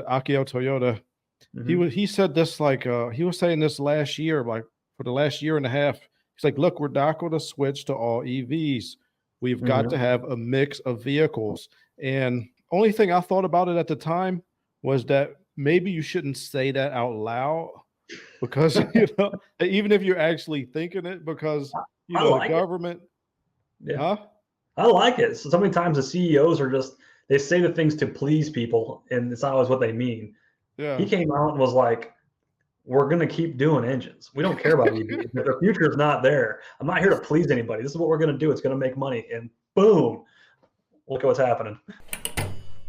Akio Toyoda, Hmm. he said this like he was saying this last year, like for the last year and a half. He's like, look, we're not going to switch to all EVs. We've got to Hmm. have a mix of vehicles. And only thing I thought about it at the time was that maybe you shouldn't say that out loud because even if you're actually thinking it, because I the like it. government, Yeah, huh? I like it. So many times the CEOs are just they say the things to please people, and it's not always what they mean. He Yeah. came out and was like, "We're going to keep doing engines. We don't care about EVs. If the future is not there, I'm not here to please anybody. This is what we're going to do. It's going to make money." And boom, look at what's happening.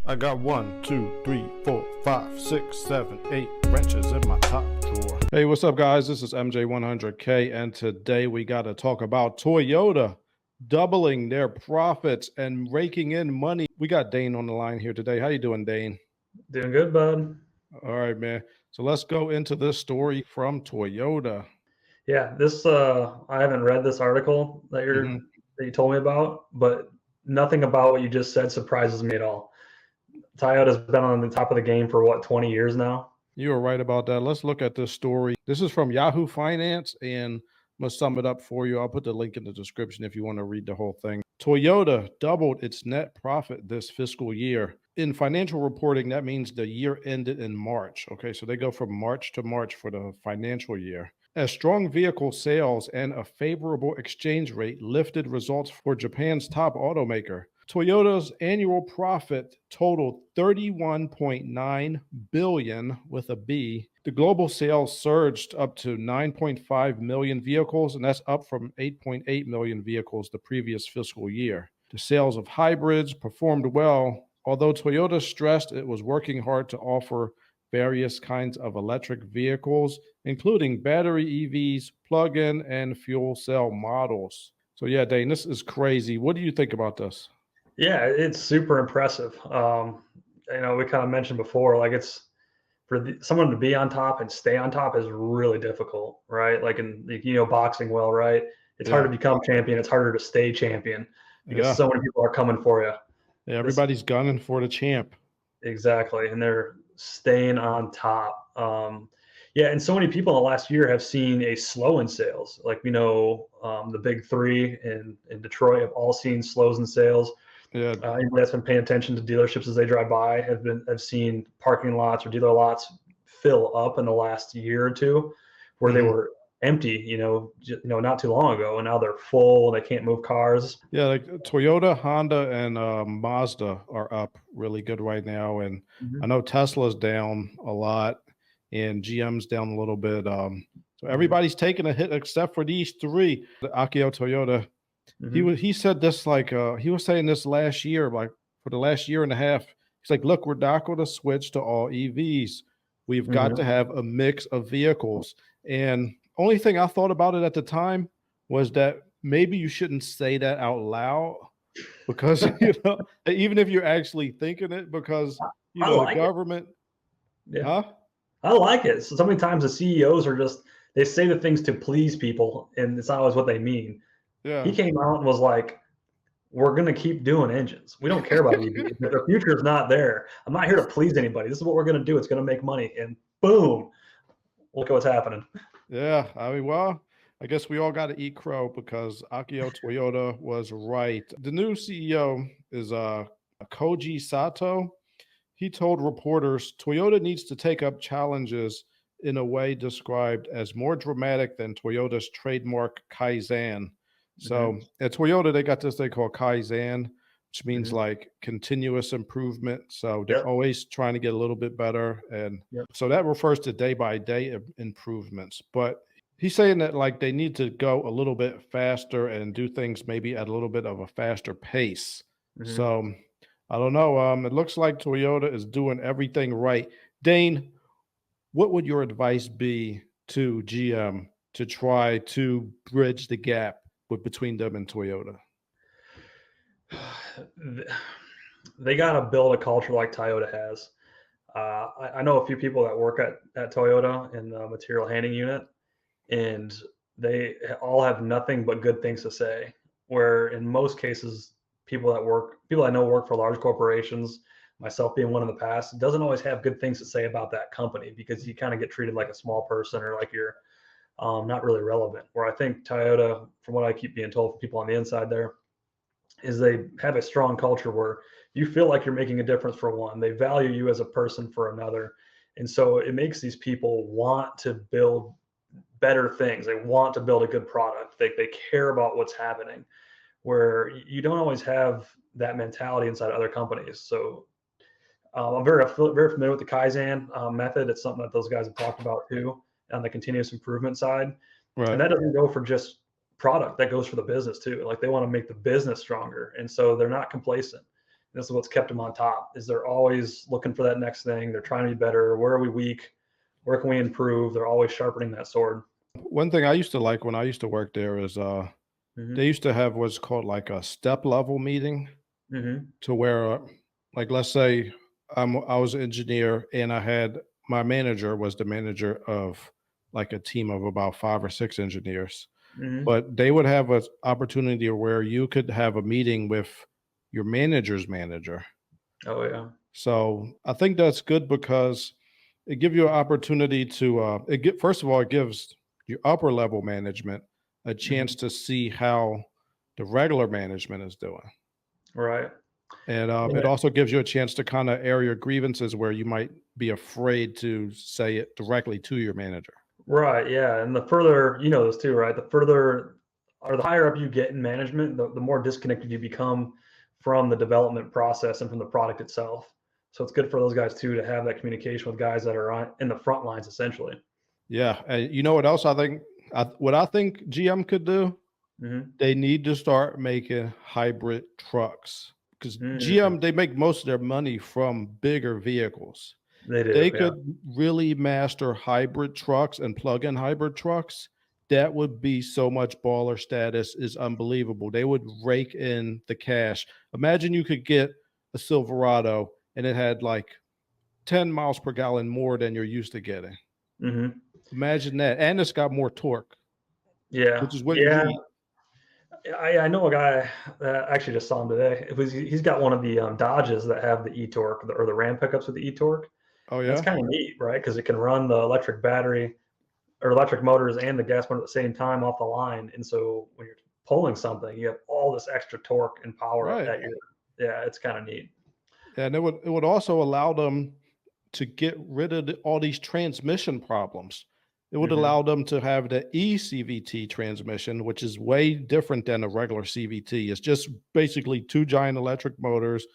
I got 1, 2, 3, 4, 5, 6, 7, 8 wrenches in my top drawer. Hey, what's up, guys? This is MJ100K, and today we got to talk about Toyota doubling their profits and raking in money. We got Dane on the line here today. How you doing, Dane? Doing good, bud. All right, man. So let's go into this story from Toyota. Yeah, this I haven't read this article Hmm. that you told me about, but nothing about what you just said surprises me at all. Toyota's been on the top of the game for what, 20 years now? You were right about that. Let's look at this story. This is from Yahoo Finance, and I'm going to sum it up for you. I'll put the link in the description if you want to read the whole thing. Toyota doubled its net profit this fiscal year. In financial reporting, that means the year ended in March. Okay, so they go from March to March for the financial year. As strong vehicle sales and a favorable exchange rate lifted results for Japan's top automaker. Toyota's annual profit totaled 31.9 billion with a B. The global sales surged up to 9.5 million vehicles, and that's up from 8.8 million vehicles the previous fiscal year. The sales of hybrids performed well, although Toyota stressed it was working hard to offer various kinds of electric vehicles, including battery EVs, plug-in, and fuel cell models. So yeah, Dane, this is crazy. What do you think about this? Yeah, it's super impressive. We kind of mentioned before, like it's someone to be on top and stay on top is really difficult, right? Like boxing well, right? It's hard to Yeah. become champion. It's harder to stay champion because Yeah. so many people are coming for you. Yeah, This everybody's gunning for the champ. exactly, and they're staying on top. Yeah, and so many people in the last year have seen a slow in sales. Like the big three in Detroit have all seen slows in sales. Yeah. Anybody that's been paying attention to dealerships as they drive by have seen parking lots or dealer lots fill up in the last year or two, where they Mhm. were empty, not too long ago, and now they're full. They can't move cars. Yeah, like Toyota, Honda, and Mazda are up really good right now. And I Hmm. know Tesla's down a lot and GM's down a little bit. So Hmm. everybody's taking a hit except for these three. The Akio Toyoda, Hmm. he said this like he was saying this last year, like for the last year and a half. He's like, look, we're not going to switch to all EVs. We've got to Hmm. have a mix of vehicles. And only thing I thought about it at the time was that maybe you shouldn't say that out loud because even if you're actually thinking it, because I the like it. government, Yeah, huh? I like it. So many times the CEOs are just they say the things to please people, and it's not always what they mean. He Yeah. came out and was like, "We're going to keep doing engines. We don't care about EVs. If the future is not there, I'm not here to please anybody. This is what we're going to do. It's going to make money." And boom, look at what's happening. Yeah, I mean, well, I guess we all got to eat crow because Akio Toyoda was right. The new CEO is Koji Sato. He told reporters Toyota needs to take up challenges in a way described as more dramatic than Toyota's trademark Kaizen. So Hmm. at Toyota, they got this they call Kaizen, which means Hmm. like continuous improvement. So they're Yep. always trying to get a little bit better. And Yep. so that refers to day by day improvements. But he's saying that like they need to go a little bit faster and do things maybe at a little bit of a faster pace. Hmm. So I don't know. It looks like Toyota is doing everything right. Dane, what would your advice be to GM to try to bridge the gap between them and Toyota? They got to build a culture like Toyota has. I know a few people that work at Toyota in the material handling unit, and they all have nothing but good things to say. Where in most cases, people I know work for large corporations. myself being one in the past, doesn't always have good things to say about that company because you kind of get treated like a small person or like you're not really relevant. Where I think Toyota, from what I keep being told from people on the inside there, is they have a strong culture where you feel like you're making a difference for one. They value you as a person for another. And so it makes these people want to build better things. They want to build a good product. They care about what's happening, where you don't always have that mentality inside other companies. So I'm very familiar with the Kaizen method. It's something that those guys have talked about too on the continuous improvement side. And Right. that doesn't go for just product, that goes for the business too. Like they want to make the business stronger. And so they're not complacent. This is what's kept them on top, is they're always looking for that next thing. They're trying to be better. Where are we weak? Where can we improve? They're always sharpening that sword. One thing I used to like when I used to work there is they Hmm. used to have what's called like a step level meeting Hmm. to where like let's say I was an engineer and I had my manager was the manager of like a team of about 5 or 6 engineers. Hmm. But they would have an opportunity where you could have a meeting with your manager's manager. Oh yeah. So I think that's good because it gives you an opportunity to first of all, it gives your upper level management a chance Hmm. to see how the regular management is doing. Right. And Yeah. it also gives you a chance to kind of air your grievances where you might be afraid to say it directly to your manager. Right. Yeah. And the further, you know this too, right? The further or the higher up you get in management, the more disconnected you become from the development process and from the product itself. So it's good for those guys too to have that communication with guys that are in the front lines essentially. Yeah. And you know what else I think? What I think GM could do? Hmm. They need to start making hybrid trucks because Hmm. GM, they make most of their money from bigger vehicles. They do. They Yeah. could really master hybrid trucks and plug-in hybrid trucks. That would be so much baller status is unbelievable. They would rake in the cash. Imagine you could get a Silverado and it had like 10 miles per gallon more than you're used to getting. Hmm. Imagine that. And it's got more torque, Yeah. which is what you Yeah. need. I know a guy that actually just saw him today. He's got one of the Dodges that have the e-torque or the Ram pickups with the e-torque. Oh, That's yeah? kind of neat, right? Because it can run the electric battery or electric motors and the gas motor at the same time off the line. And so when you're pulling something, you have all this extra torque and power Right. at your, yeah, it's kind of neat. And it would also allow them to get rid of all these transmission problems. It would Hmm. allow them to have the eCVT transmission, which is way different than a regular CVT. It's just basically 2 giant electric motors,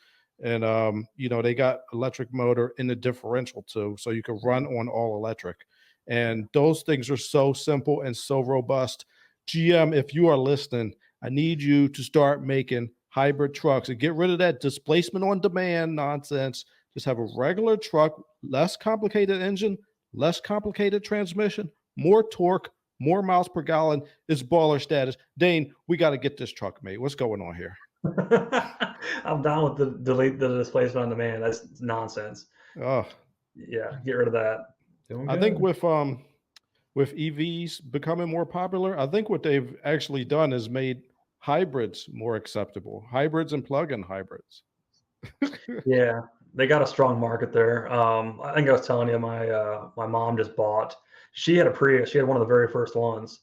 and they got electric motor in the differential too, so you can run on all electric. Yeah. And those things are so simple and so robust. GM, if you are listening, I need you to start making hybrid trucks and get rid of that displacement on demand nonsense. Just have a regular truck, less complicated engine, less complicated transmission, more torque, more miles per gallon. It's baller status. Dane, we got to get this truck made. What's going on here? I'm down with the delete the displacement on demand. That's nonsense. Oh, Yeah, get rid of that. Doing I think good. with EVs becoming more popular, I think what they've actually done is made hybrids more acceptable. Hybrids and plug-in hybrids. Yeah, they got a strong market there. I think I was telling you, my mom just bought. She had a Prius. She had one of the very first ones,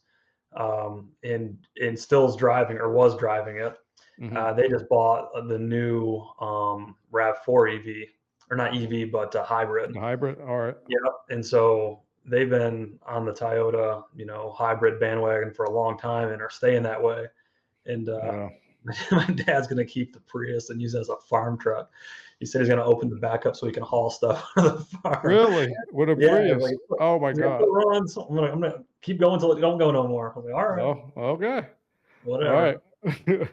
and still's driving or was driving it. Mhm. They just bought the new Rav4 EV, or not EV, but hybrid. The hybrid. All right. Yep. And so they've been on the Toyota, hybrid bandwagon for a long time and are staying that way. And Yeah. my dad's going to keep the Prius and use it as a farm truck. He said he's going to open the back up so he can haul stuff out of the farm. Really? With a Yeah, he's Prius? like, Oh my he's like, God. put it on. So I'm gonna keep going until it don't go no more. I'm like, all right, Oh, okay. All right. whatever.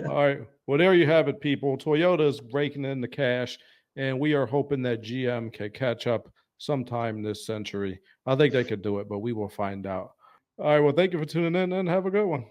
All right. Well, there you have it, people. Toyota's breaking in the cash, and we are hoping that GM can catch up sometime this century. I think they could do it, but we will find out. All right. Well, thank you for tuning in and have a good one.